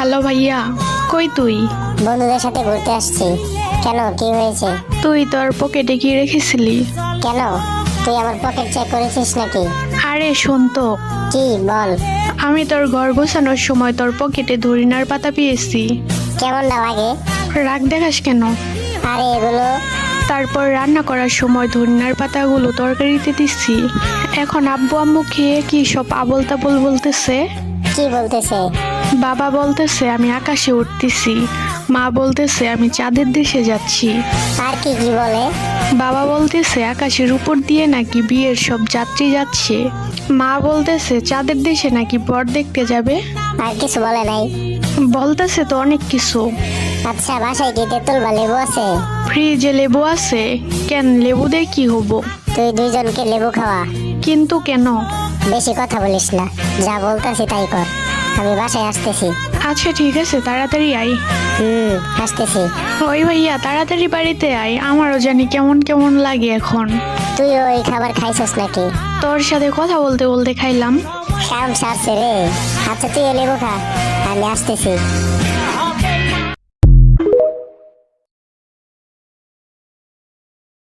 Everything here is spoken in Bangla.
হ্যালো ভাইয়া, কই তুই? বন্ধুদের সাথে ঘুরতে আসছি। কেন, কি হয়েছে? তুই তোর পকেটে কি রেখেছিলি? কেন, তুই আমার পকেট চেক করেছিস নাকি? আরে শোন তো, কি বল। আমি তোর ঘর গোছানোর সময় তোর পকেটে ধরিনার পাতা পেয়েছি। কেমন না লাগে? রাগ দেখাস কেন? আরে এগুলো তারপর রান্না করার সময় ধনিয়ার পাতাগুলো তরকারিতে দিচ্ছি। এখন আব্বু আম্মু খেয়ে কি সব আবোল তাবোল বলতেছে। কি বলতেছে? বাবা বলতেছে আমি আকাশে উঠতেছি, মা বলতেছে আমি চাঁদের দেশে যাচ্ছি। আর কি কি বলে? বাবা বলতেছে আকাশের উপর দিয়ে নাকি বিয়ের সব যাত্রী যাচ্ছে, মা বলতেছে চাঁদের দেশে নাকি বর দেখতে যাবে। আর কিছু বলে নাই? বলতেছে তো অনেক কিছু। আচ্ছা, বাসায় কি তেঁতুল বা লেবু আছে? ফ্রিজে লেবু আছে। কেন, লেবু দিয়ে কি হবো? তুই দুইজনকে লেবু খাওয়া। কিন্তু কেন? বেশি কথা বলিস না, যা বলতেছি তাই কর। আমি বাসায় আসতেছি। আচ্ছা ঠিক আছে, তাড়াতাড়ি আয়। আসতেছি। ওই ভাইয়া, তাড়াতাড়ি বাড়িতে আয়, আমারও জানি কেমন কেমন লাগে এখন। তুই ওই খাবার খাইছিস নাকি? তোর সাথে কথা বলতে বলতে খাইলাম। কাম সারছে রে। আচ্ছা তুই লেবু খা, আমি আসতেছি।